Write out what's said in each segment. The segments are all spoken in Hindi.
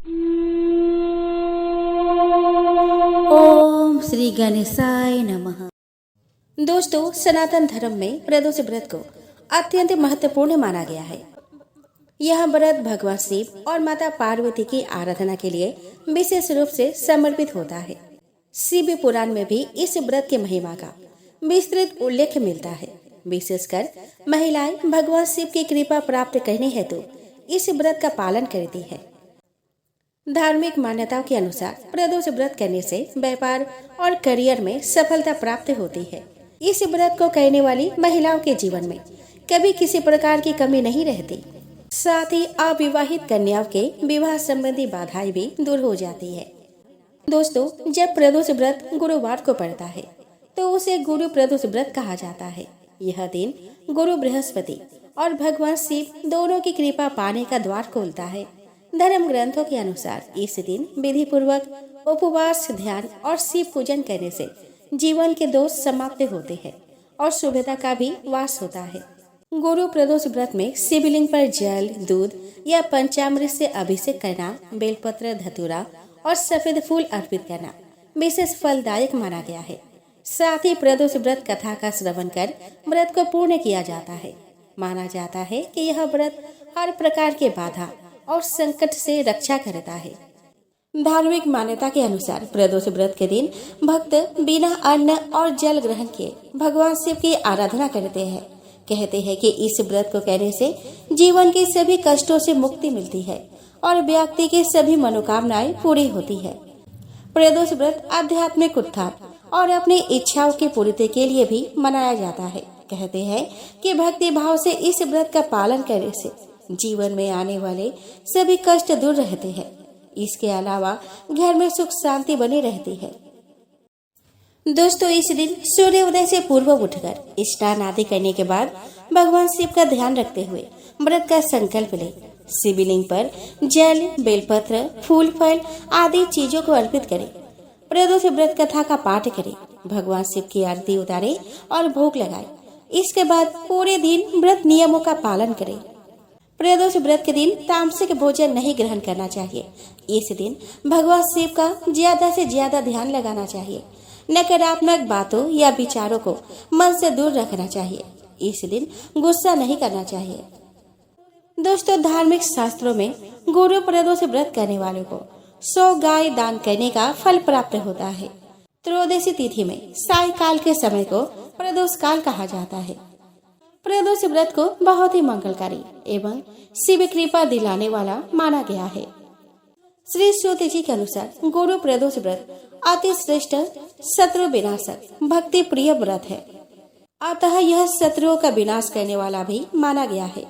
ओम श्री गणेशाय नमः। दोस्तों, सनातन धर्म में प्रदोष व्रत को अत्यंत महत्वपूर्ण माना गया है। यह व्रत भगवान शिव और माता पार्वती की आराधना के लिए विशेष रूप से समर्पित होता है। शिव पुराण में भी इस व्रत की महिमा का विस्तृत उल्लेख मिलता है। विशेषकर महिलाएं भगवान शिव की कृपा प्राप्त करने हेतु इस व्रत का पालन करती है। धार्मिक मान्यताओं के अनुसार प्रदोष व्रत करने से व्यापार और करियर में सफलता प्राप्त होती है। इस व्रत को करने वाली महिलाओं के जीवन में कभी किसी प्रकार की कमी नहीं रहती। साथ ही अविवाहित कन्याओं के विवाह संबंधी बाधाएं भी दूर हो जाती है। दोस्तों, जब प्रदोष व्रत गुरुवार को पड़ता है तो उसे गुरु प्रदोष व्रत कहा जाता है। यह दिन गुरु बृहस्पति और भगवान शिव दोनों की कृपा पाने का द्वार खोलता है। धर्म ग्रंथों के अनुसार इस दिन विधि पूर्वक उपवास, ध्यान और शिव पूजन करने से जीवन के दोष समाप्त होते हैं और शुभता का भी वास होता है। गुरु प्रदोष व्रत में शिवलिंग पर जल, दूध या पंचामृत से अभिषेक करना, बेलपत्र, धतूरा और सफेद फूल अर्पित करना विशेष फलदायक माना गया है। साथ ही प्रदोष व्रत कथा का श्रवण कर व्रत को पूर्ण किया जाता है। माना जाता है कि यह व्रत हर प्रकार के बाधा और संकट से रक्षा करता है। धार्मिक मान्यता के अनुसार प्रदोष व्रत के दिन भक्त बिना अन्न और जल ग्रहण किए भगवान शिव की आराधना करते हैं। कहते हैं कि इस व्रत को करने से जीवन के सभी कष्टों से मुक्ति मिलती है और व्यक्ति की सभी मनोकामनाएं पूरी होती है। प्रदोष व्रत आध्यात्मिक उत्थान और अपनी इच्छाओं की पूर्ति के लिए भी मनाया जाता है। कहते हैं कि भक्ति भाव से इस व्रत का पालन करने से जीवन में आने वाले सभी कष्ट दूर रहते हैं। इसके अलावा घर में सुख शांति बनी रहती है। दोस्तों, इस दिन सूर्योदय से पूर्व उठकर स्नान आदि करने के बाद भगवान शिव का ध्यान रखते हुए व्रत का संकल्प ले शिवलिंग पर जल, बेलपत्र, फूल, फल आदि चीजों को अर्पित करें। प्रदोष व्रत कथा का पाठ करें, भगवान शिव की आरती उतारे और भोग लगाए। इसके बाद पूरे दिन व्रत नियमों का पालन करें। प्रदोष व्रत के दिन तामसिक भोजन नहीं ग्रहण करना चाहिए। इस दिन भगवान शिव का ज्यादा से ज्यादा ध्यान लगाना चाहिए। नकारात्मक बातों या विचारों को मन से दूर रखना चाहिए। इस दिन गुस्सा नहीं करना चाहिए। दोस्तों, धार्मिक शास्त्रों में गुरु प्रदोष व्रत करने वालों को 100 गाय दान करने का फल प्राप्त होता है। त्रयोदशी तिथि में सायकाल के समय को प्रदोष काल कहा जाता है। प्रदोष व्रत को बहुत ही मंगलकारी एवं शिव कृपा दिलाने वाला माना गया है। श्री श्रुति जी के अनुसार गुरु प्रदोष व्रत अति श्रेष्ठ शत्रु विनाशक भक्ति प्रिय व्रत है। अतः यह शत्रुओं का विनाश करने वाला भी माना गया है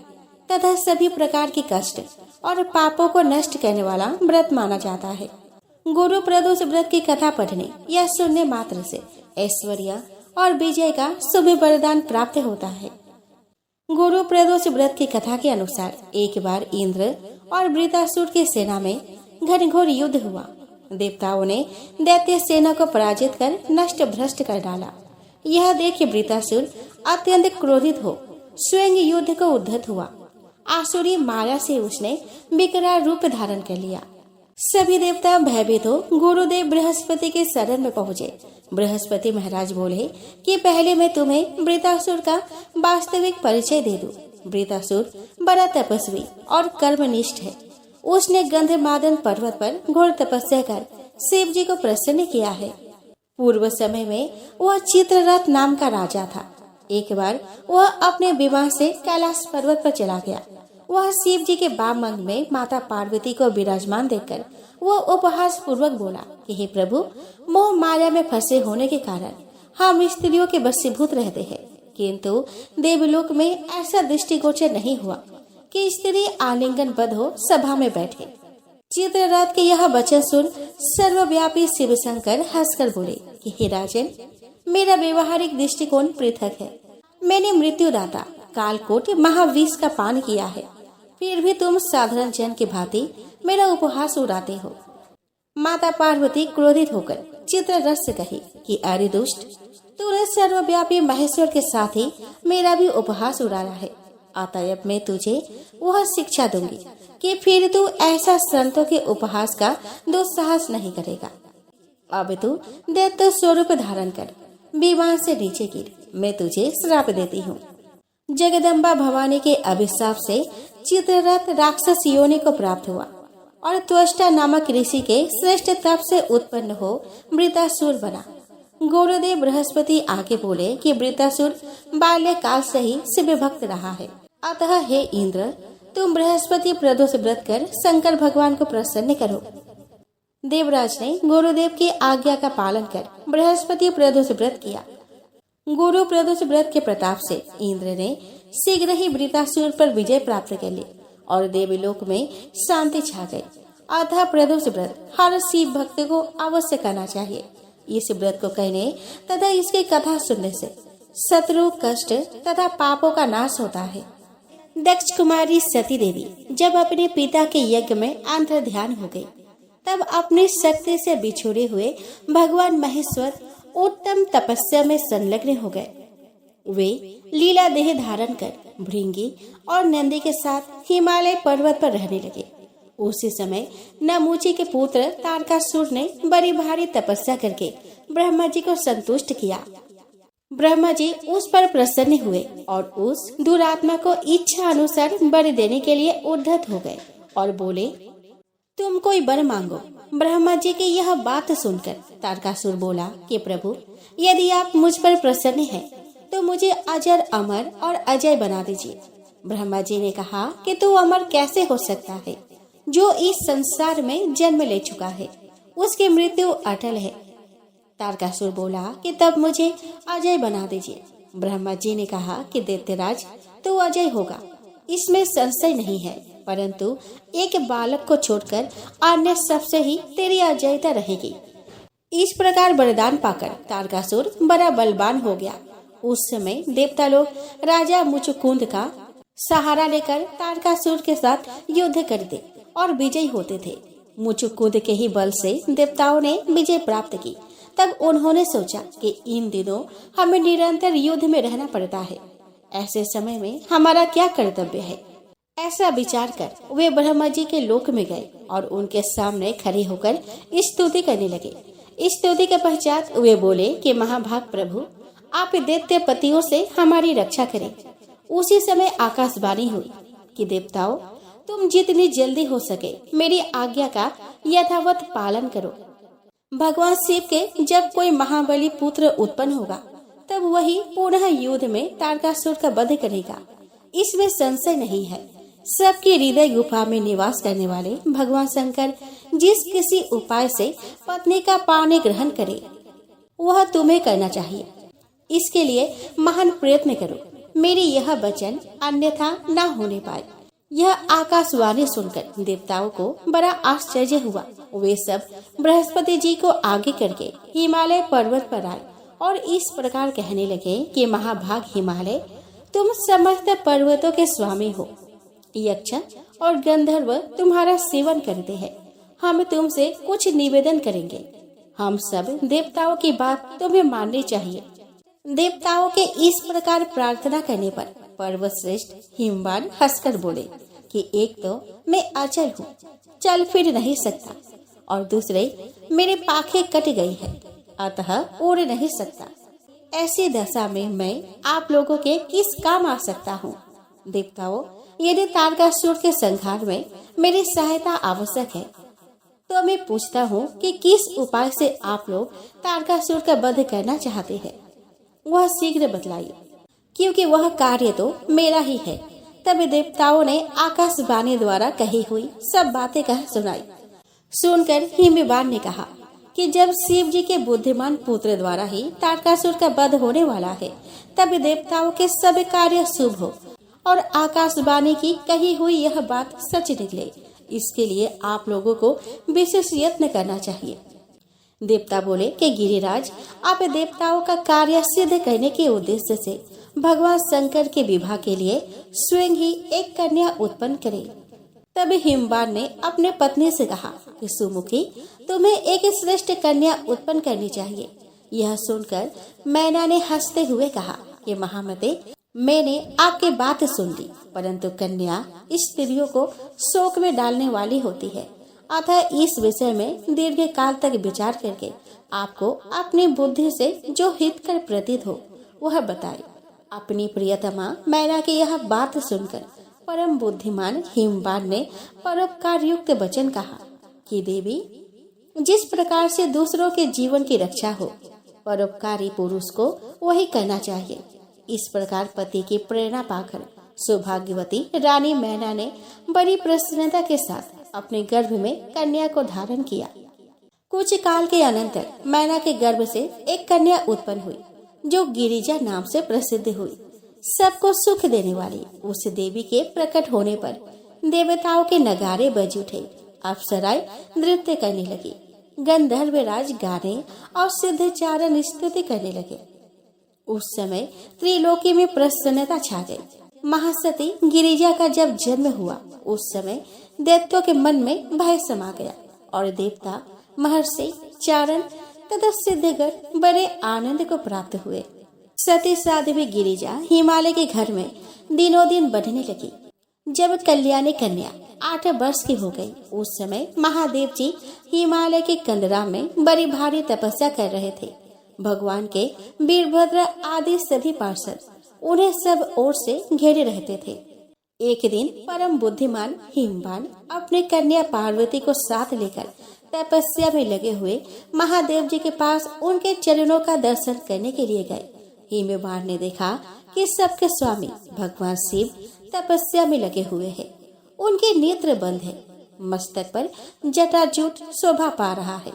तथा सभी प्रकार की कष्ट और पापों को नष्ट करने वाला व्रत माना जाता है। गुरु प्रदोष व्रत की कथा पढ़ने या सुनने मात्र से ऐश्वर्य और विजय का शुभ वरदान प्राप्त होता है। गुरु प्रदोष व्रत की कथा के अनुसार एक बार इंद्र और वृत्रासुर की सेना में घनघोर युद्ध हुआ। देवताओं ने दैत्य सेना को पराजित कर नष्ट भ्रष्ट कर डाला। यह देख वृत्रासुर अत्यंत क्रोधित हो स्वयं युद्ध को उद्धत हुआ। आसुरी माया से उसने विकराल रूप धारण कर लिया। सभी देवता भयभीत हो गुरुदेव बृहस्पति के शरण में पहुँचे। बृहस्पति महाराज बोले कि पहले मैं तुम्हें वृत्रासुर का वास्तविक परिचय दे दूं। वृत्रासुर बड़ा तपस्वी और कर्मनिष्ठ है। उसने गंधमादन पर्वत पर घोर तपस्या कर शिव जी को प्रसन्न किया है। पूर्व समय में वह चित्ररथ नाम का राजा था। एक बार वह अपने विमान से कैलाश पर्वत पर चला गया। वह शिव जी के वाम अंग में माता पार्वती को विराजमान देखकर वह उपहास पूर्वक बोला कि हे प्रभु, मोह माया में फंसे होने के कारण हम स्त्रियों के वशीभूत रहते हैं, किंतु देवलोक में ऐसा दृष्टिगोचर नहीं हुआ कि स्त्री आलिंगनबद्ध हो सभा में बैठे। चित्ररथ के यह वचन सुन सर्वव्यापी शिव शंकर हंसकर बोले कि हे राजन, मेरा व्यवहारिक दृष्टिकोण पृथक है। मैंने मृत्युदाता कालकोट महाविष का पान किया है, फिर भी तुम साधारण जन की भांति मेरा उपहास उड़ाते हो। माता पार्वती क्रोधित होकर चित्ररथ से कही कि अरे दुष्ट, तूने सर्वव्यापी महेश्वर के साथ ही मेरा भी उपहास उड़ाया है। अतएव मैं तुझे वह शिक्षा दूंगी कि फिर तू ऐसा संतों के उपहास का दुस्साहस नहीं करेगा। अब तू दैत्य स्वरूप धारण कर विमान से नीचे गिर, मैं तुझे श्राप देती हूँ। जगदम्बा भवानी के अभिशाप से चित्ररथ राक्षस योनि को प्राप्त हुआ और त्वष्टा नामक ऋषि के श्रेष्ठ तप से उत्पन्न हो वृतासुर बना। गुरुदेव बृहस्पति आगे बोले कि वृतासुर बाल्यकाल से ही शिव भक्त रहा है, अतः हे इंद्र, तुम बृहस्पति प्रदोष व्रत कर शंकर भगवान को प्रसन्न करो। देवराज ने गुरुदेव की आज्ञा का पालन कर बृहस्पति प्रदोष व्रत किया। गुरु प्रदोष व्रत के प्रताप से इंद्र ने शीघ्र ही वृतासुर पर विजय प्राप्त कर ली और देवलोक में शांति छा गई। अतः प्रदोष व्रत हर शिव भक्त को अवश्य करना चाहिए। इस व्रत को कहने तथा इसकी कथा सुनने से शत्रु, कष्ट तथा पापों का नाश होता है। दक्ष कुमारी सती देवी जब अपने पिता के यज्ञ में अंतर ध्यान हो गई, तब अपनी शक्ति से बिछुड़े हुए भगवान महेश्वर उत्तम तपस्या में संलग्न हो गए। वे लीला देह धारण कर भृंगी और नंदी के साथ हिमालय पर्वत पर रहने लगे। उसी समय नमूची के पुत्र तारकासुर ने बड़ी भारी तपस्या करके ब्रह्मा जी को संतुष्ट किया। ब्रह्मा जी उस पर प्रसन्न हुए और उस दुरात्मा को इच्छा अनुसार वर देने के लिए उद्धत हो गए और बोले, तुम कोई वर मांगो। ब्रह्मा जी की यह बात सुनकर तारकासुर बोला कि प्रभु, यदि आप मुझ पर प्रसन्न हैं, तो मुझे अजर, अमर और अजय बना दीजिए। ब्रह्मा जी ने कहा कि तू अमर कैसे हो सकता है? जो इस संसार में जन्म ले चुका है, उसकी मृत्यु अटल है। तारकासुर बोला कि तब मुझे अजय बना दीजिए। ब्रह्मा जी ने कहा कि दैत्यराज, तू अजय होगा, इसमें संशय नहीं है, परंतु एक बालक को छोड़कर अन्य सबसे ही तेरी अजयता रहेगी। इस प्रकार वरदान पाकर तारकासुर बड़ा बलवान हो गया। उस समय देवता लोग राजा मुचुकुंद का सहारा लेकर तारकासुर के साथ युद्ध करते और विजयी होते थे। मुचुकुंद के ही बल से देवताओं ने विजय प्राप्त की। तब उन्होंने सोचा कि इन दिनों हमें निरंतर युद्ध में रहना पड़ता है, ऐसे समय में हमारा क्या कर्तव्य है। ऐसा विचार कर वे ब्रह्मा जी के लोक में गए और उनके सामने खड़े होकर स्तुति करने लगे। स्तुति के पश्चात वे बोले कि महाभाग प्रभु, आप दैत्य पतियों से हमारी रक्षा करें। उसी समय आकाशवाणी हुई कि देवताओं, तुम जितनी जल्दी हो सके मेरी आज्ञा का यथावत पालन करो। भगवान शिव के जब कोई महाबली पुत्र उत्पन्न होगा, तब वही पुनः युद्ध में तारकासुर का वध करेगा, इसमें संशय नहीं है। सबके हृदय गुफा में निवास करने वाले भगवान शंकर जिस किसी उपाय से पत्नी का पानी ग्रहण करे, वह तुम्हें करना चाहिए। इसके लिए महान प्रयत्न करो, मेरी यह वचन अन्यथा न होने पाए। यह आकाशवाणी सुनकर देवताओं को बड़ा आश्चर्य हुआ। वे सब बृहस्पति जी को आगे करके हिमालय पर्वत पर आए और इस प्रकार कहने लगे कि महाभाग हिमालय, तुम समस्त पर्वतों के स्वामी हो। यक्ष और गंधर्व तुम्हारा सेवन करते हैं। हम तुमसे कुछ निवेदन करेंगे। हम सब देवताओं की बात तुम्हें माननी चाहिए। देवताओं के इस प्रकार प्रार्थना करने पर पर्वत श्रेष्ठ हिमवान हंसकर बोले कि एक तो मैं अचल हूँ, चल फिर नहीं सकता, और दूसरे मेरे पाखे कट गई है, अतः उड़ नहीं सकता। ऐसी दशा में मैं आप लोगों के किस काम आ सकता हूँ? देवताओं, यदि तारकासुर के संहार में मेरी सहायता आवश्यक है, तो मैं पूछता हूँ कि किस उपाय से आप लोग तारकासुर का वध करना चाहते हैं? वह शीघ्र बतलाइए, क्योंकि वह कार्य तो मेरा ही है। तब देवताओं ने आकाशवाणी द्वारा कही हुई सब बातें कह सुनाई। सुनकर हिमवान ने कहा कि जब शिव जी के बुद्धिमान पुत्र द्वारा ही तारकासुर का वध होने वाला है, तब देवताओं के सब कार्य शुभ हो और आकाशवाणी की कही हुई यह बात सच निकले। इसके लिए आप लोगों को विशेष यत्न करना चाहिए। देवता बोले कि गिरिराज, आप देवताओं का कार्य सिद्ध करने के उद्देश्य से भगवान शंकर के विवाह के लिए स्वयं ही एक कन्या उत्पन्न करें। तब हिमवान ने अपने पत्नी से कहा कि सुमुखी, तुम्हें एक श्रेष्ठ कन्या उत्पन्न करनी चाहिए। यह सुनकर मैना ने हंसते हुए कहा कि महामते, मैंने आपकी बात सुन ली, परंतु कन्या स्त्रियों को शोक में डालने वाली होती है। अतः इस विषय में दीर्घ काल तक विचार करके आपको अपनी बुद्धि से जो हितकर प्रतीत हो वह बताए। अपनी प्रियतमा मैना की यह बात सुनकर परम बुद्धिमान हिमवान ने परोपकार युक्त वचन कहा कि देवी, जिस प्रकार से दूसरों के जीवन की रक्षा हो, परोपकारी पुरुष को वही करना चाहिए। इस प्रकार पति की प्रेरणा पाकर सौभाग्यवती रानी मैना ने बड़ी प्रसन्नता के साथ अपने गर्भ में कन्या को धारण किया। कुछ काल के अनंतर मैना के गर्भ से एक कन्या उत्पन्न हुई, जो गिरिजा नाम से प्रसिद्ध हुई। सबको सुख देने वाली उस देवी के प्रकट होने पर देवताओं के नगारे बज उठे, अप्सराएं नृत्य करने लगी, गंधर्वराज गाने और सिद्धचारण स्तुति करने लगे। उस समय त्रिलोकी में प्रसन्नता छा गई। महासती गिरिजा का जब जन्म हुआ, उस समय दैत्यों के मन में भय समा गया और देवता, महर्षि, चारण तथा सिद्धगण बड़े आनंद को प्राप्त हुए। सती साध्वी गिरिजा हिमालय के घर में दिनों दिन बढ़ने लगी। जब कल्याणी कन्या 8 वर्ष की हो गई, उस समय महादेव जी हिमालय के कंदरा में बड़ी भारी तपस्या कर रहे थे। भगवान के वीरभद्र आदि सभी पार्षद उन्हें सब ओर से घेरे रहते थे। एक दिन परम बुद्धिमान हिमवान अपने कन्या पार्वती को साथ लेकर तपस्या में लगे हुए महादेव जी के पास उनके चरणों का दर्शन करने के लिए गए। हिमवान ने देखा कि सबके स्वामी भगवान शिव तपस्या में लगे हुए हैं। उनके नेत्र बंद है, मस्तक पर जटाजूट शोभा पा रहा है,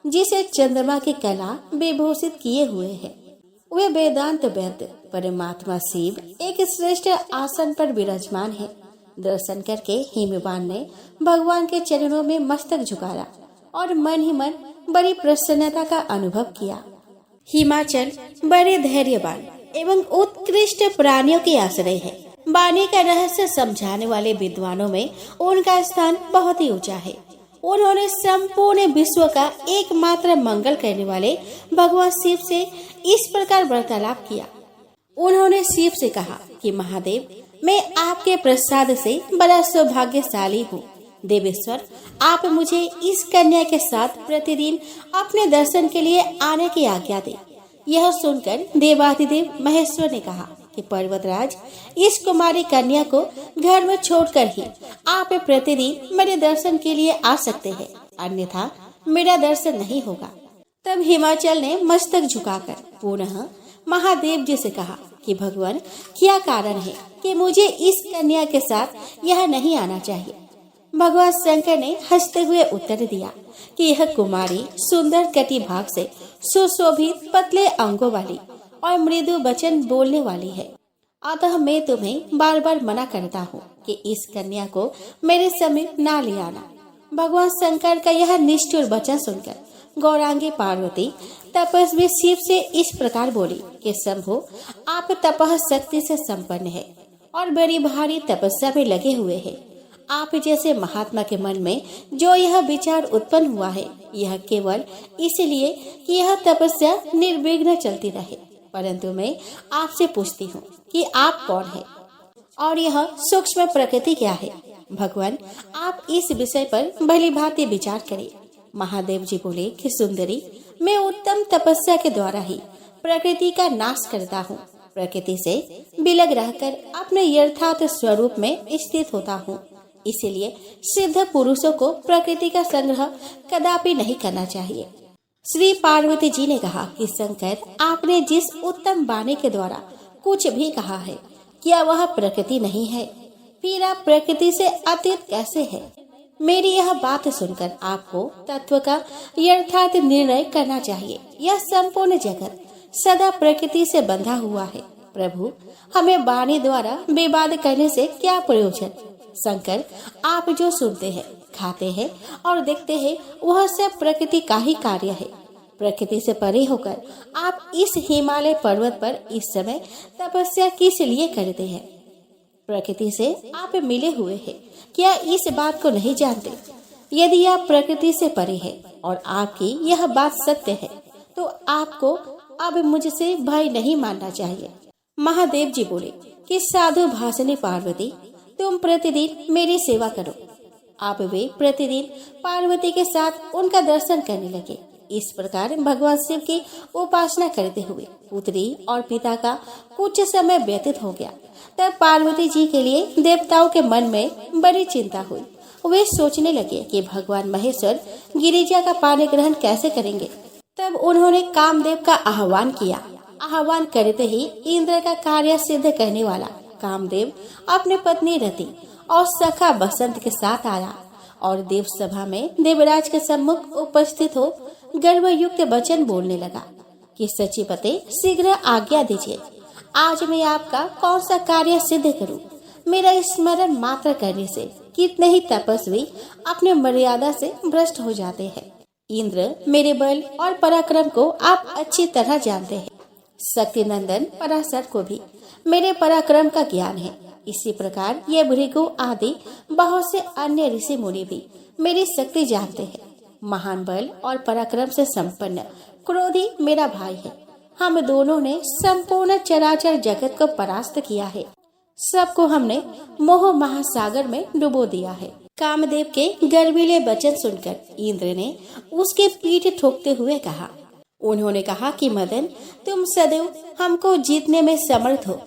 जिसे चंद्रमा की कला विभूषित किए हुए है। वे वेदांत वैद्य परमात्मा शिव एक श्रेष्ठ आसन पर विराजमान है। दर्शन करके हिमवान ने भगवान के चरणों में मस्तक झुकाया और मन ही मन बड़ी प्रसन्नता का अनुभव किया। हिमाचल बड़े धैर्यवान एवं उत्कृष्ट प्राणियों की आश्रय है। वाणी का रहस्य समझाने वाले विद्वानों में उनका स्थान बहुत ही ऊंचा है। उन्होंने संपूर्ण विश्व का एकमात्र मंगल करने वाले भगवान शिव से इस प्रकार वार्तालाप किया। उन्होंने शिव से कहा कि महादेव, मैं आपके प्रसाद से बड़ा सौभाग्यशाली हूँ। देवेश्वर, आप मुझे इस कन्या के साथ प्रतिदिन अपने दर्शन के लिए आने की आज्ञा दे। यह सुनकर देवाधिदेव महेश्वर ने कहा कि पर्वतराज, इस कुमारी कन्या को घर में छोड़कर ही आप प्रतिदिन मेरे दर्शन के लिए आ सकते हैं, अन्यथा मेरा दर्शन नहीं होगा। तब हिमाचल ने मस्तक झुकाकर पुनः महादेव जी से कहा कि भगवान, क्या कारण है कि मुझे इस कन्या के साथ यह नहीं आना चाहिए। भगवान शंकर ने हंसते हुए उत्तर दिया कि यह कुमारी सुंदर कटी भाग से सुशोभित पतले अंगों वाली और मृदु वचन बोलने वाली है। अतः मैं तुम्हें बार बार मना करता हूँ कि इस कन्या को मेरे समीप ना ले आना। भगवान शंकर का यह निष्ठुर वचन सुनकर गौरांगी पार्वती तपस्वी शिव से इस प्रकार बोली कि शंभो, आप तपः शक्ति से संपन्न है और बड़ी भारी तपस्या में लगे हुए हैं। आप जैसे महात्मा के मन में जो यह विचार उत्पन्न हुआ है, यह केवल इसलिए कि यह तपस्या निर्विघ्न चलती रहे। परंतु मैं आपसे पूछती हूँ कि आप कौन है और यह सूक्ष्म प्रकृति क्या है। भगवान, आप इस विषय पर भली भांति विचार करें। महादेव जी बोले कि सुंदरी, मैं उत्तम तपस्या के द्वारा ही प्रकृति का नाश करता हूँ। प्रकृति से विलग रहकर अपने यथार्थ स्वरूप में स्थित होता हूँ। इसलिए सिद्ध पुरुषों को प्रकृति का संग्रह कदापि नहीं करना चाहिए। श्री पार्वती जी ने कहा कि शंकर, आपने जिस उत्तम वाणी के द्वारा कुछ भी कहा है, क्या वह प्रकृति नहीं है? फिर आप प्रकृति से अतीत कैसे है? मेरी यह बात सुनकर आपको तत्व का यथार्थ निर्णय करना चाहिए। यह संपूर्ण जगत सदा प्रकृति से बंधा हुआ है। प्रभु, हमें वाणी द्वारा विवाद करने से क्या प्रयोजन? शंकर, आप जो सुनते हैं, खाते हैं और देखते हैं, वह सब प्रकृति का ही कार्य है। प्रकृति से परे होकर आप इस हिमालय पर्वत पर इस समय तपस्या किस लिए करते हैं? प्रकृति से आप मिले हुए हैं, क्या इस बात को नहीं जानते? यदि आप प्रकृति से परे हैं और आपकी यह बात सत्य है, तो आपको अब मुझसे भय नहीं मानना चाहिए। महादेव जी बोले कि साधु भाषणी पार्वती, तुम प्रतिदिन मेरी सेवा करो। अब वे प्रतिदिन पार्वती के साथ उनका दर्शन करने लगे। इस प्रकार भगवान शिव की उपासना करते हुए पुत्री और पिता का कुछ समय व्यतीत हो गया। तब पार्वती जी के लिए देवताओं के मन में बड़ी चिंता हुई। वे सोचने लगे कि भगवान महेश्वर गिरिजा का पानी ग्रहण कैसे करेंगे। तब उन्होंने कामदेव का आह्वान किया। आह्वान करते ही इंद्र का कार्य सिद्ध करने वाला कामदेव अपनी पत्नी रति और सखा बसंत के साथ आया और देव सभा में देवराज के सम्मुख उपस्थित हो गर्वयुक्त वचन बोलने लगा कि सचिपते, शीघ्र आज्ञा दीजिए। आज मैं आपका कौन सा कार्य सिद्ध करूं? मेरा स्मरण मात्र करने से कितने ही तपस्वी अपने मर्यादा से भ्रष्ट हो जाते हैं। इंद्र, मेरे बल और पराक्रम को आप अच्छी तरह जानते हैं। शक्ति नंदन पराशर को भी मेरे पराक्रम का ज्ञान है। इसी प्रकार ये भृगु आदि बहुत से अन्य ऋषि मुनि भी मेरी शक्ति जानते हैं। महान बल और पराक्रम से संपन्न क्रोधी मेरा भाई है। हम दोनों ने संपूर्ण चराचर जगत को परास्त किया है। सबको हमने मोह महासागर में डुबो दिया है। कामदेव के गर्वीले वचन सुनकर इंद्र ने उसके पीठ ठोकते हुए कहा। उन्होंने कहा कि मदन, तुम सदैव हमको जीतने में समर्थ हो।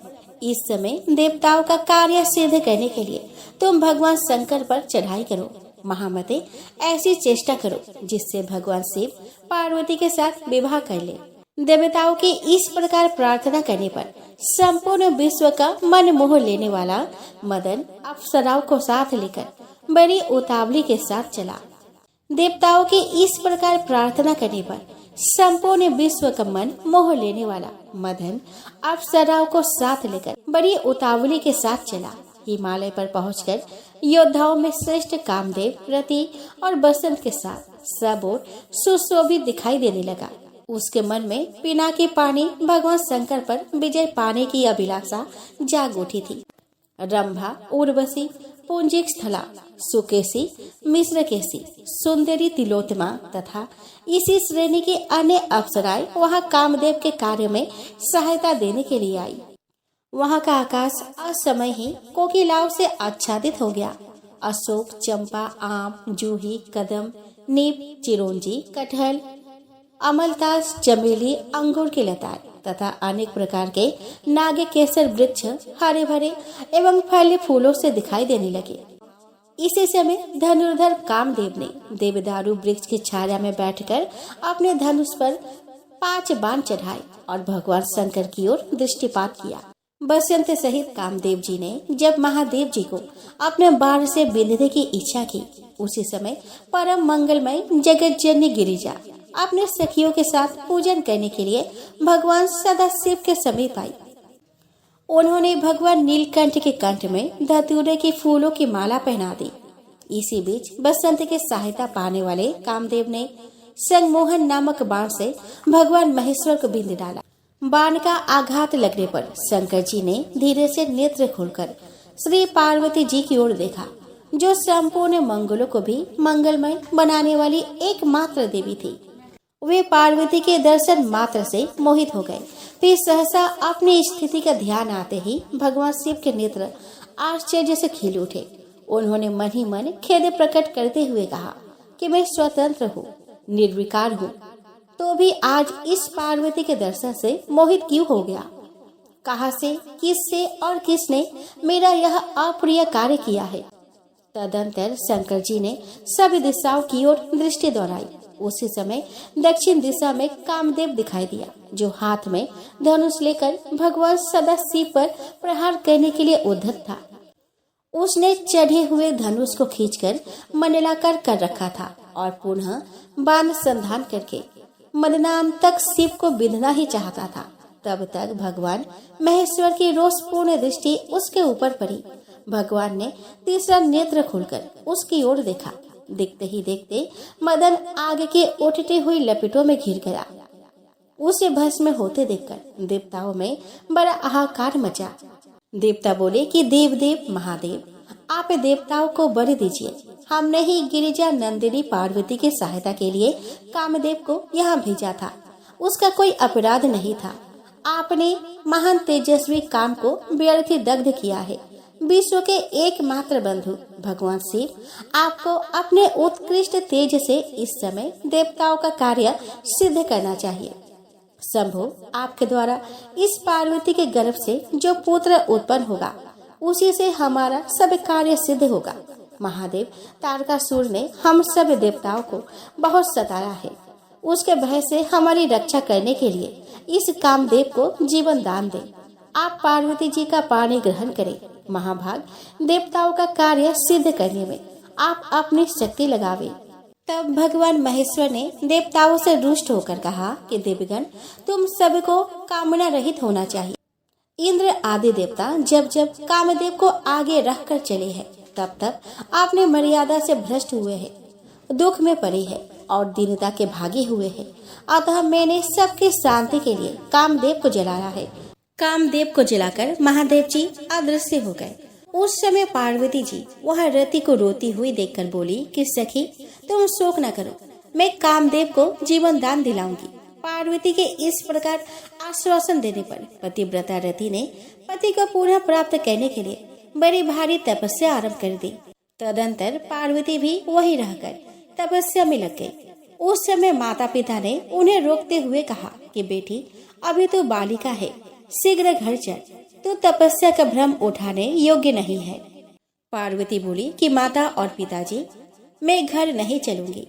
इस समय देवताओं का कार्य सिद्ध करने के लिए तुम भगवान शंकर पर चढ़ाई करो। महामते, ऐसी चेष्टा करो जिससे भगवान शिव पार्वती के साथ विवाह कर ले। देवताओं की इस प्रकार प्रार्थना करने पर संपूर्ण विश्व का मन मोह लेने वाला मदन अप्सराओं को साथ लेकर बड़ी उतावली के साथ चला। देवताओं की इस प्रकार प्रार्थना करने पर संपूर्ण विश्व का मन मोह लेने वाला मदन अप्सराओं को साथ लेकर बड़ी उतावली के साथ चला। हिमालय पर पहुंचकर योद्धाओं में श्रेष्ठ कामदेव, रति और बसंत के साथ सब ओर सुशोभित दिखाई देने लगा। उसके मन में पिनाकी पानी भगवान शंकर पर विजय पाने की अभिलाषा जाग उठी थी। रंभा, उर्वशी, पुंजिक स्थला, सुकेशी, मिश्रकेशी, सुंदरी, तिलोत्तमा तथा इसी श्रेणी की अन्य अप्सराएं वहां कामदेव के कार्य में सहायता देने के लिए आई। वहां का आकाश असमय ही कोकिलाओं से आच्छादित हो गया। अशोक, चंपा, आम, जूही, कदम, नीप, चिरौंजी, कटहल, अमलतास, चमेली, अंगूर की लताएं तथा अनेक प्रकार के नागे केसर वृक्ष हरे भरे एवं फले फूलों से दिखाई देने लगे। इसी समय धनुर्धर कामदेव ने देवदारू वृक्ष की छाया में बैठकर अपने धनुष पर 5 बाण चढ़ाए और भगवान शंकर की ओर दृष्टिपात किया। बसंत सहित कामदेव जी ने जब महादेव जी को अपने बाण से बिंधने की इच्छा की, उसी समय परम मंगलमय जगत जननी गिरिजा अपने सखियों के साथ पूजन करने के लिए भगवान सदाशिव के समीप आई। उन्होंने भगवान नीलकंठ के कंठ में धतूरे के फूलों की माला पहना दी। इसी बीच बसंत के सहायता पाने वाले कामदेव ने संगमोहन नामक बाण से भगवान महेश्वर को बिंद डाला। बाण का आघात लगने पर शंकर जी ने धीरे से नेत्र खोलकर श्री पार्वती जी की ओर देखा, जो संपूर्ण मंगलों को भी मंगलमय बनाने वाली एकमात्र देवी थी। वे पार्वती के दर्शन मात्र से मोहित हो गए। फिर सहसा अपनी स्थिति का ध्यान आते ही भगवान शिव के नेत्र आश्चर्य से खिल उठे। उन्होंने मन ही मन खेद प्रकट करते हुए कहा कि मैं स्वतंत्र हूँ, निर्विकार हूँ, तो भी आज इस पार्वती के दर्शन से मोहित क्यों हो गया? कहाँ से, किससे और किसने मेरा यह अप्रिय कार्य किया है? तदंतर शंकर जी ने सभी दिशाओं की ओर दृष्टि दोहराई। उसी समय दक्षिण दिशा में कामदेव दिखाई दिया, जो हाथ में धनुष लेकर भगवान सदाशिव पर प्रहार करने के लिए उद्धत था। उसने चढ़े हुए धनुष को खींचकर मंडलाकार कर रखा था और पुनः बाण संधान करके मदनांतक शिव को बिंधना ही चाहता था। तब तक भगवान महेश्वर की रोषपूर्ण दृष्टि उसके ऊपर पड़ी। भगवान ने तीसरा नेत्र खोलकर उसकी ओर देखा। देखते ही देखते मदन आगे के उठती हुई लपेटों में घिर गया। उसे भस्म होते देखकर देवताओं में बड़ा हाहाकार मचा। देवता बोले कि देव देव महादेव, आप देवताओं को वर दीजिए। हमने ही गिरिजा नंदिनी पार्वती की सहायता के लिए कामदेव को यहाँ भेजा था। उसका कोई अपराध नहीं था। आपने महान तेजस्वी काम को व्यर्थ दग्ध किया है। विश्व के एकमात्र बंधु भगवान शिव आपको अपने उत्कृष्ट तेज से इस समय देवताओं का कार्य सिद्ध करना चाहिए। शंभु, आपके द्वारा इस पार्वती के गर्भ से जो पुत्र उत्पन्न होगा उसी से हमारा सब कार्य सिद्ध होगा। महादेव तारकासुर ने हम सब देवताओं को बहुत सताया है। उसके भय से हमारी रक्षा करने के लिए इस कामदेव को जीवन दान दे। आप पार्वती जी का पानी ग्रहण करें। महाभाग देवताओं का कार्य सिद्ध करने में आप अपनी शक्ति लगावे। तब भगवान महेश्वर ने देवताओं से रुष्ट होकर कहा कि देवगण, तुम सबको कामना रहित होना चाहिए। इंद्र आदि देवता जब जब कामदेव को आगे रख कर चले हैं, तब तब आपने मर्यादा से भ्रष्ट हुए हैं, दुख में पड़े हैं और दीनता के भागी हुए हैं। अतः मैंने सबकी शांति के लिए कामदेव को जलाया है। कामदेव को जलाकर महादेव जी अदृश्य हो गए। उस समय पार्वती जी वह रति को रोती हुई देखकर बोली कि सखी, तुम शोक न करो, मैं कामदेव को जीवन दान दिलाऊंगी। पार्वती के इस प्रकार आश्वासन देने पर पतिव्रता रति ने पति को पुनः प्राप्त करने के लिए बड़ी भारी तपस्या आरंभ कर दी। तदंतर पार्वती भी वही रहकर तपस्या में लग गई। उस समय माता पिता ने उन्हें रोकते हुए कहा कि बेटी, अभी तो बालिका है, शीघ्र घर चल, तो तपस्या का भ्रम उठाने योग्य नहीं है। पार्वती बोली कि माता और पिताजी, मैं घर नहीं चलूंगी,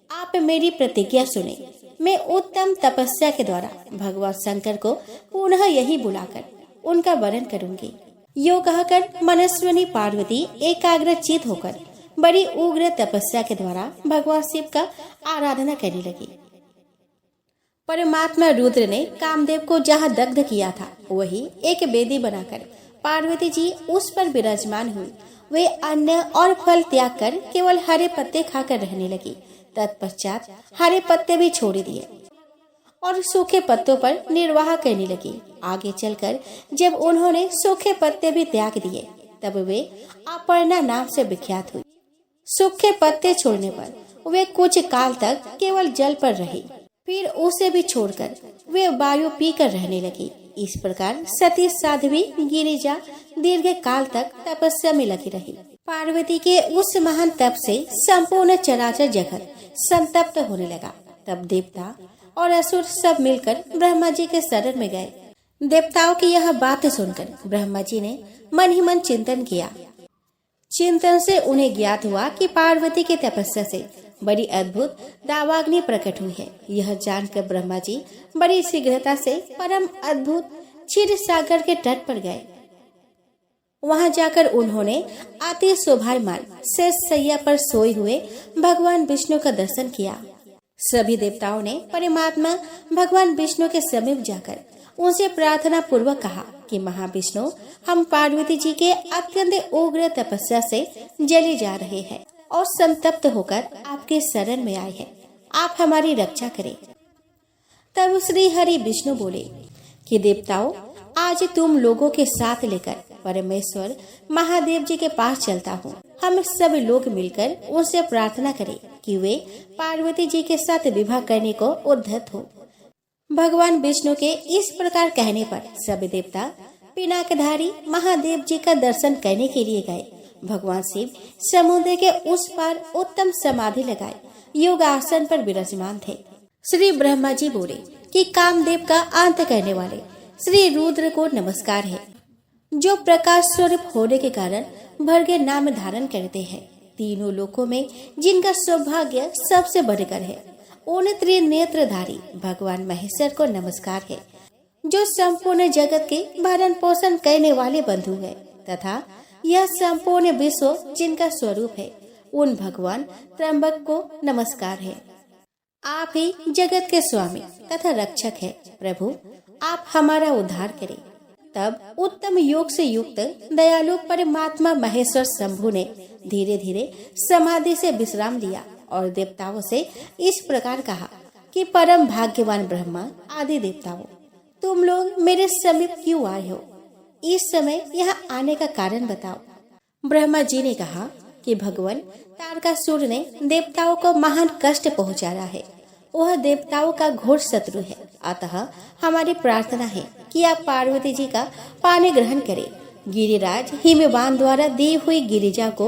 आप मेरी प्रतिज्ञा सुने। मैं उत्तम तपस्या के द्वारा भगवान शंकर को पुनः यही बुलाकर उनका वरण करूंगी। यो कहकर मनस्विनी पार्वती एकाग्रचित होकर बड़ी उग्र तपस्या के द्वारा भगवान शिव का आराधना करने लगी। परमात्मा रुद्र ने कामदेव को जहाँ दग्ध किया था वही एक वेदी बनाकर पार्वती जी उस पर विराजमान हुई। वे अन्न और फल त्याग कर केवल हरे पत्ते खाकर रहने लगी। तत्पश्चात हरे पत्ते भी छोड़ दिए और सूखे पत्तों पर निर्वाह करने लगी। आगे चलकर जब उन्होंने सूखे पत्ते भी त्याग दिए, तब वे अपर्णा नाम से विख्यात हुई। सूखे पत्ते छोड़ने पर वे कुछ काल तक केवल जल पर रही, फिर उसे भी छोड़कर वे वायु पीकर रहने लगी। इस प्रकार सती साध्वी गिरिजा दीर्घ काल तक तपस्या में लगी रही। पार्वती के उस महान तप से संपूर्ण चराचर जगत संतप्त होने लगा। तब देवता और असुर सब मिलकर ब्रह्मा जी के शरण में गए। देवताओं की यह बात सुनकर ब्रह्मा जी ने मन ही मन चिंतन किया। चिंतन से उन्हें ज्ञात हुआ कि पार्वती की तपस्या से बड़ी अद्भुत दावाग्नि प्रकट हुई है। यह जानकर ब्रह्मा जी बड़ी शीघ्रता से परम अद्भुत क्षीर सागर के तट पर गए। वहां जाकर उन्होंने अति शोभायमान शेष शैया पर सोए हुए भगवान विष्णु का दर्शन किया। सभी देवताओं ने परमात्मा भगवान विष्णु के समीप जाकर उनसे प्रार्थना पूर्वक कहा कि महाविष्णु, हम पार्वती जी के अत्यंत उग्र तपस्या से जले जा रहे हैं और संतप्त होकर आपके शरण में आए हैं, आप हमारी रक्षा करें। तब श्री हरि विष्णु बोले कि देवताओं, आज तुम लोगों के साथ लेकर परमेश्वर महादेव जी के पास चलता हूँ। हम सब लोग मिलकर उनसे प्रार्थना करें कि वे पार्वती जी के साथ विवाह करने को उद्धत हो। भगवान विष्णु के इस प्रकार कहने पर सब देवता पिनाकधारी महादेव जी का दर्शन करने के लिए गए। भगवान शिव समुद्र के उस पार उत्तम समाधि लगाए योग आसन पर विराजमान थे। श्री ब्रह्मा जी बोले कि कामदेव का अंत करने वाले श्री रुद्र को नमस्कार है, जो प्रकाश स्वरूप होने के कारण भर्गे नाम धारण करते हैं। तीनों लोकों में जिनका सौभाग्य सबसे बढ़कर है, उन त्रिनेत्रधारी भगवान महेश्वर को नमस्कार है, जो संपूर्ण जगत के भरण पोषण करने वाले बंधु है तथा यह संपूर्ण विश्व जिनका स्वरूप है, उन भगवान त्र्यंबक को नमस्कार है। आप ही जगत के स्वामी तथा रक्षक है। प्रभु, आप हमारा उद्धार करें। तब उत्तम योग से युक्त दयालु परमात्मा महेश्वर शंभु ने धीरे धीरे समाधि से विश्राम लिया और देवताओं से इस प्रकार कहा कि परम भाग्यवान ब्रह्मा आदि देवताओं, तुम लोग मेरे समीप क्यों आए हो? इस समय यहाँ आने का कारण बताओ। ब्रह्मा जी ने कहा कि भगवान तारकासुर ने देवताओं को महान कष्ट पहुँचाया है। वह देवताओं का घोर शत्रु है। अतः हमारी प्रार्थना है कि आप पार्वती जी का पानी ग्रहण करें। गिरिराज हिमवान द्वारा दी हुई गिरिजा को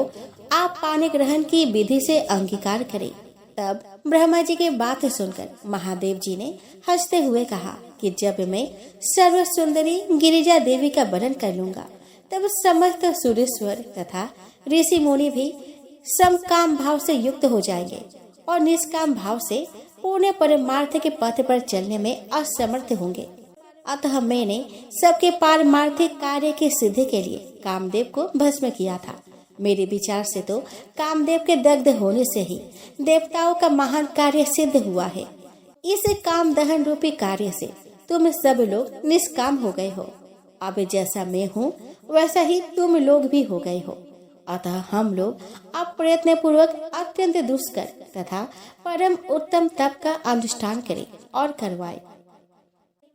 आप पानी ग्रहण की विधि से अंगीकार करें। तब ब्रह्मा जी की बात सुनकर महादेव जी ने हंसते हुए कहा कि जब मैं सर्व सुंदरी गिरिजा देवी का वर्णन कर लूंगा, तब समस्त सुरेश्वर तथा ऋषि मुनि भी समकाम भाव से युक्त हो जाएंगे और निष्काम भाव से पूर्ण परमार्थ के पथ पर चलने में असमर्थ होंगे। अतः मैंने सबके पारमार्थिक कार्य की सिद्धि के लिए कामदेव को भस्म किया था। मेरे विचार से तो कामदेव के दग्ध होने से ही देवताओं का महान कार्य सिद्ध हुआ है। इस काम दहन रूपी कार्य से तुम सब लोग निष्काम हो गए हो। अब जैसा मैं हूँ वैसा ही तुम लोग भी हो गए हो। अतः हम लोग अब प्रयत्न पूर्वक अत्यंत दुष्कर तथा परम उत्तम तप का अनुष्ठान करें और करवाएं।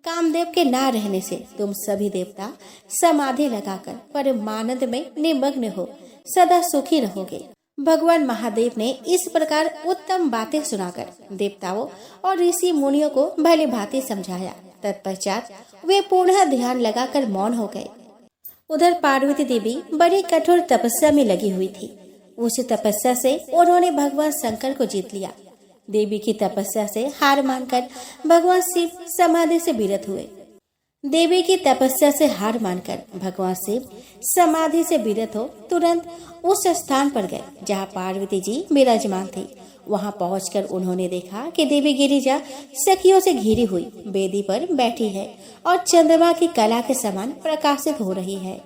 कामदेव के ना रहने से तुम सभी देवता समाधि लगाकर परमानंद में निमग्न हो सदा सुखी रहोगे। भगवान महादेव ने इस प्रकार उत्तम बातें सुनाकर देवताओं और ऋषि मुनियों को भली भांति समझाया। तत्पश्चात वे पुनः ध्यान लगाकर मौन हो गए। उधर पार्वती देवी बड़ी कठोर तपस्या में लगी हुई थी। उस तपस्या से उन्होंने भगवान शंकर को जीत लिया। देवी की तपस्या से हार मानकर भगवान शिव समाधि से विरत हुए। देवी की तपस्या से हार मानकर भगवान शिव समाधि से विरत हो तुरंत उस स्थान पर गए जहाँ पार्वती जी विराजमान थी। वहाँ पहुंचकर उन्होंने देखा कि देवी गिरिजा सखियों से घिरी हुई वेदी पर बैठी है और चंद्रमा की कला के समान प्रकाशित हो रही है।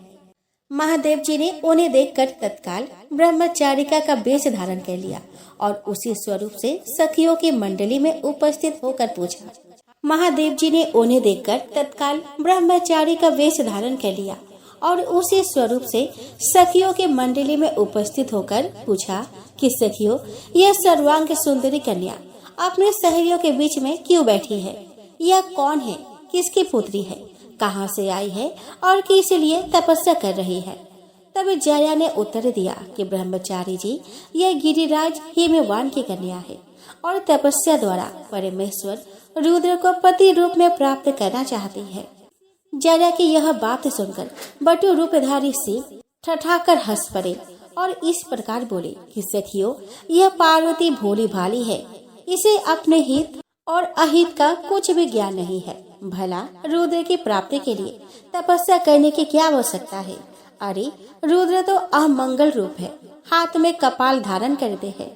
महादेव जी ने उन्हें देखकर तत्काल ब्रह्मचारिका का वेश धारण कर लिया और उसी स्वरूप से सखियों की मंडली में उपस्थित होकर पूछा। महादेव जी ने उन्हें देखकर तत्काल ब्रह्मचारी का वेश धारण कर लिया और उसी स्वरूप से सखियों की मंडली में उपस्थित होकर पूछा कि सखियों, यह सर्वांग सुंदरी कन्या अपने सहेलियों के बीच में क्यों बैठी है? यह कौन है? किसकी पुत्री है? कहाँ से आई है और किस लिए तपस्या कर रही है? तब जया ने उत्तर दिया कि ब्रह्मचारी जी, यह गिरिराज हिमवान की कन्या है और तपस्या द्वारा परमेश्वर रुद्र को पति रूप में प्राप्त करना चाहती है। जया की यह बात सुनकर बटु रूपधारी शिव ठठाकर हंस पड़े और इस प्रकार बोले कि सखियों, यह पार्वती भोली भाली है। इसे अपने हित और अहित का कुछ भी ज्ञान नहीं है। भला रुद्र की प्राप्ति के लिए तपस्या करने की क्या आवश्यकता है? अरे रुद्र तो अमंगल रूप है। हाथ में कपाल धारण करते हैं,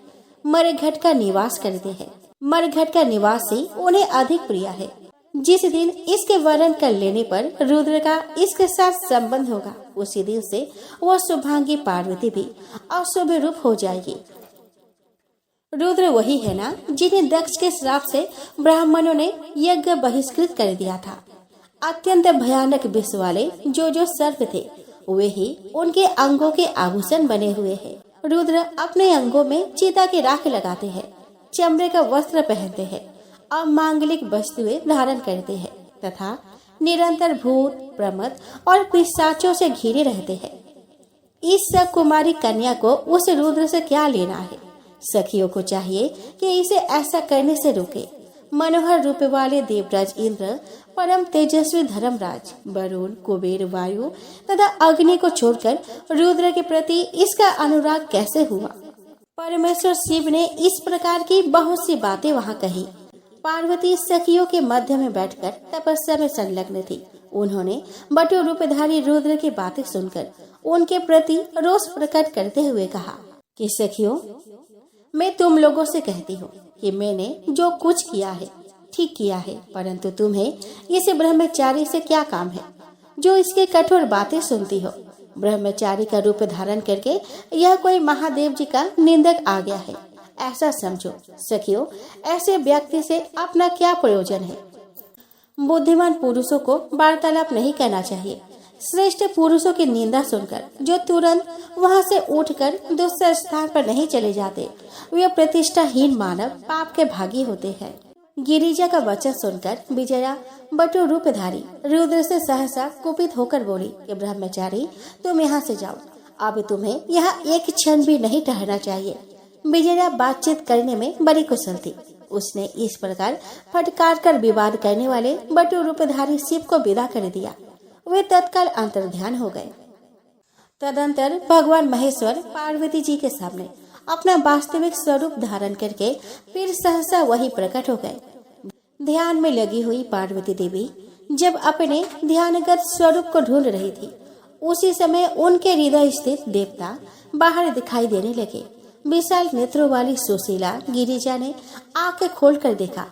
मरघट का निवास करते हैं। मरघट का निवास ही उन्हें अधिक प्रिय है। जिस दिन इसके वर्ण कर लेने पर रुद्र का इसके साथ संबंध होगा, उसी दिन से वह शुभांगी पार्वती भी अशुभ रूप हो जाएगी। रुद्र वही है ना जिन्हें दक्ष के श्राप से ब्राह्मणों ने यज्ञ बहिष्कृत कर दिया था। अत्यंत भयानक विष वाले जो सर्प थे, वे ही उनके अंगों के आभूषण बने हुए हैं। रुद्र अपने अंगों में चीता की राख लगाते हैं, चमड़े का वस्त्र पहनते हैं, अमांगलिक वस्तुएं धारण करते हैं तथा निरंतर भूत, प्रमद और पिशाचों से घिरे रहते हैं। इस सब कुमारी कन्या को उस रुद्र से क्या लेना है? सखियों को चाहिए कि इसे ऐसा करने से रोके। मनोहर रूप वाले देवराज इंद्र, परम तेजस्वी धर्मराज, वरुण, कुबेर, वायु तथा अग्नि को छोड़कर रुद्र के प्रति इसका अनुराग कैसे हुआ? परमेश्वर शिव ने इस प्रकार की बहुत सी बातें वहाँ कही। पार्वती सखियों के मध्य में बैठकर तपस्या में संलग्न थी। उन्होंने बटु रूपधारी रुद्र की बातें सुनकर उनके प्रति रोष प्रकट करते हुए कहा कि सखियों, मैं तुम लोगों से कहती हूँ कि मैंने जो कुछ किया है ठीक किया है, परंतु तुम्हें इस ब्रह्मचारी से क्या काम है जो इसके कठोर बातें सुनती हो? ब्रह्मचारी का रूप धारण करके यह कोई महादेव जी का निंदक आ गया है, ऐसा समझो। सखियों, ऐसे व्यक्ति से अपना क्या प्रयोजन है? बुद्धिमान पुरुषों को वार्तालाप नहीं करना चाहिए। श्रेष्ठ पुरुषों की निंदा सुनकर जो तुरंत वहां से उठकर दूसरे स्थान पर नहीं चले जाते, वे प्रतिष्ठाहीन मानव पाप के भागी होते हैं। गिरिजा का वचन सुनकर विजया बटु रूपधारी रुद्र से सहसा कुपित होकर बोली कि ब्रह्मचारी, तुम यहाँ से जाओ। अब तुम्हें यहाँ एक क्षण भी नहीं ठहरना चाहिए। विजया बातचीत करने में बड़ी कुशल थी। उसने इस प्रकार फटकार कर विवाद करने वाले बटु रूपधारी शिव को विदा कर दिया। वे तत्काल अंतर्ध्यान हो गए। तदंतर भगवान महेश्वर पार्वती जी के सामने अपना वास्तविक स्वरूप धारण करके फिर सहसा वही प्रकट हो गए। ध्यान में लगी हुई पार्वती देवी जब अपने ध्यानगत स्वरूप को ढूंढ रही थी, उसी समय उनके हृदय स्थित देवता बाहर दिखाई देने लगे। विशाल नेत्रों वाली सुशीला गिरिजा ने आंखें खोलकर देखा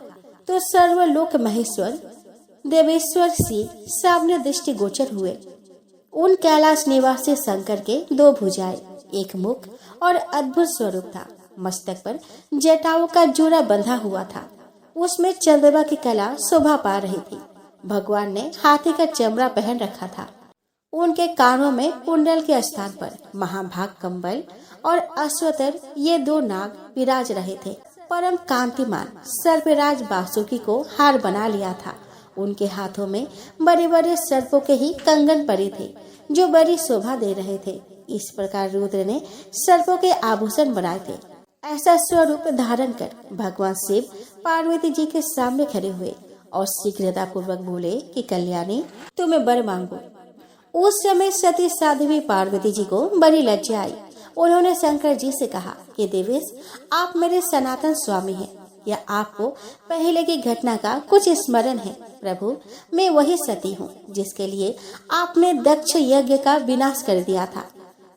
तो सर्वलोक महेश्वर देवेश्वर शिव सामने दृष्टि गोचर हुए। उन कैलाश निवासी शंकर के 2 भुजाएं, एक मुख और अद्भुत स्वरूप था। मस्तक पर जटाओं का जोड़ा बंधा हुआ था, उसमें चंद्रमा की कला शोभा पा रही थी। भगवान ने हाथी का चमड़ा पहन रखा था। उनके कानों में कुंडल के स्थान पर महाभाग कम्बल और अश्वतर ये 2 नाग विराज रहे थे। परम कांतिमान सर्पराज बासुकी को हार बना लिया था। उनके हाथों में बड़े बड़े सर्पों के ही कंगन पड़े थे जो बड़ी शोभा दे रहे थे। इस प्रकार रुद्र ने सर्पों के आभूषण बनाए थे। ऐसा स्वरूप धारण कर भगवान शिव पार्वती जी के सामने खड़े हुए और शीघ्रता पूर्वक बोले कि कल्याणी, तुम्हें वर मांगो। उस समय सती साध्वी पार्वती जी को बड़ी लज्जा आई। उन्होंने शंकर जी से कहा कि देवेश, आप मेरे सनातन स्वामी हैं, या आपको पहले की घटना का कुछ स्मरण है? प्रभु, मैं वही सती हूँ जिसके लिए आपने दक्ष यज्ञ का विनाश कर दिया था।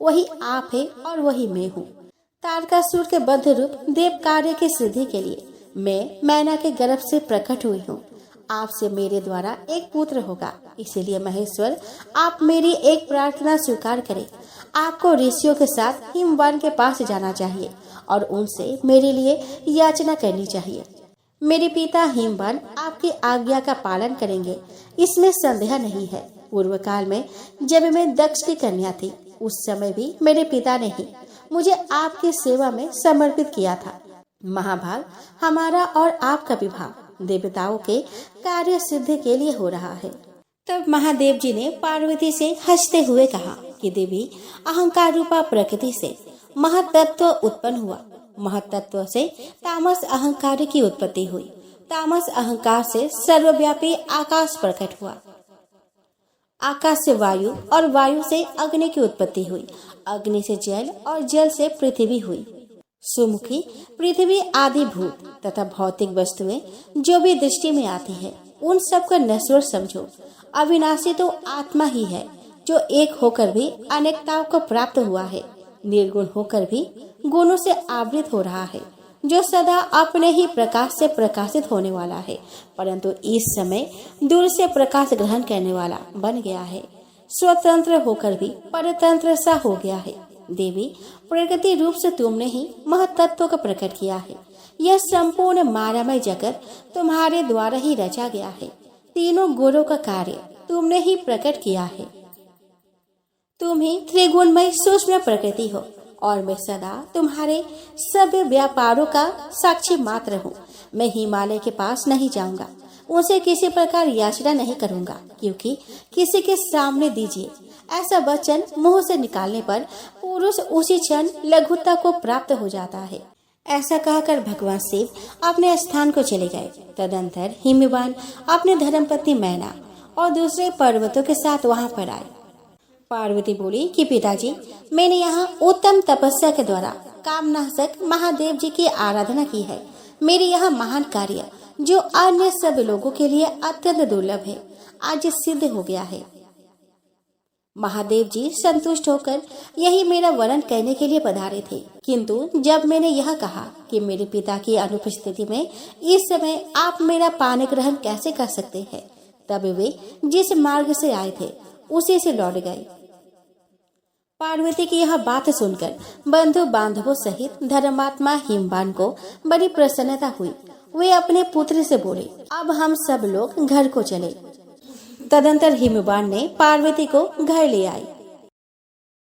वही आप है और वही मैं हूँ। तारकासुर के बद्ध रूप देव कार्य की सिद्धि के लिए मैं मैना के गर्भ से प्रकट हुई हूँ। आपसे मेरे द्वारा एक पुत्र होगा, इसीलिए महेश्वर आप मेरी एक प्रार्थना स्वीकार करें। आपको ऋषियों के साथ हिमवान के पास जाना चाहिए और उनसे मेरे लिए याचना करनी चाहिए। मेरे पिता हिमवान आपकी आज्ञा का पालन करेंगे, इसमें संदेह नहीं है। पूर्व काल में जब मैं दक्ष की कन्या थी, उस समय भी मेरे पिता ने ही मुझे आपकी सेवा में समर्पित किया था। महाभाग, हमारा और आपका विवाह देवताओं के कार्य सिद्धि के लिए हो रहा है। तब महादेव जी ने पार्वती से हंसते हुए कहा कि देवी, अहंकार रूपा प्रकृति से महत्त्व उत्पन्न हुआ। महत्त्व से तामस अहंकार की उत्पत्ति हुई। तामस अहंकार से सर्वव्यापी आकाश प्रकट हुआ। आकाश से वायु और वायु से अग्नि की उत्पत्ति हुई। अग्नि से जल और जल से पृथ्वी हुई। सुमुखी पृथ्वी आदि भूत तथा भौतिक वस्तुएं जो भी दृष्टि में आती है, उन सब को नश्वर समझो। अविनाशी तो आत्मा ही है जो एक होकर भी अनेकताओं को प्राप्त हुआ है। निर्गुण होकर भी गुणों से आवृत हो रहा है, जो सदा अपने ही प्रकाश से प्रकाशित होने वाला है, परंतु इस समय दूर से प्रकाश ग्रहण करने वाला बन गया है। स्वतंत्र होकर भी परतंत्र सा हो गया है। देवी, प्रकृति रूप से तुमने ही महत्त्व को प्रकट किया है। यह संपूर्ण मायामय जगत तुम्हारे द्वारा ही रचा गया है। तीनों गुणों का कार्य तुमने ही प्रकट किया है। तुम ही त्रिगुणमय सूक्ष्म प्रकृति हो और मैं सदा तुम्हारे सब व्यापारों का साक्षी मात्र हूँ। मैं हिमालय के पास नहीं जाऊंगा, उनसे किसी प्रकार याचना नहीं करूंगा, क्योंकि किसी के सामने दीजिए ऐसा वचन मुंह से निकालने पर पुरुष उसी क्षण लघुता को प्राप्त हो जाता है। ऐसा कहकर भगवान शिव अपने स्थान को चले गए। तदंतर हिमवान अपने धर्मपत्नी मैना और दूसरे पर्वतों के साथ वहां पर आए। पार्वती बोली कि पिताजी, मैंने यहाँ उत्तम तपस्या के द्वारा कामनाशक महादेव जी की आराधना की है। मेरे यहाँ महान कार्य जो अन्य सब लोगों के लिए अत्यंत दुर्लभ है, आज सिद्ध हो गया है। महादेव जी संतुष्ट होकर यही मेरा वर्णन करने के लिए पधारे थे, किंतु जब मैंने यह कहा कि मेरे पिता की अनुपस्थिति में इस समय आप मेरा पान ग्रहण कैसे कर सकते हैं, तब वे जिस मार्ग से आए थे उसी से लौट गए। पार्वती की यह बात सुनकर बंधु बांधवों सहित धर्मात्मा हिमवान को बड़ी प्रसन्नता हुई। वे अपने पुत्र से बोले, अब हम सब लोग घर को चले। तदंतर हिमवान ने पार्वती को घर ले आई।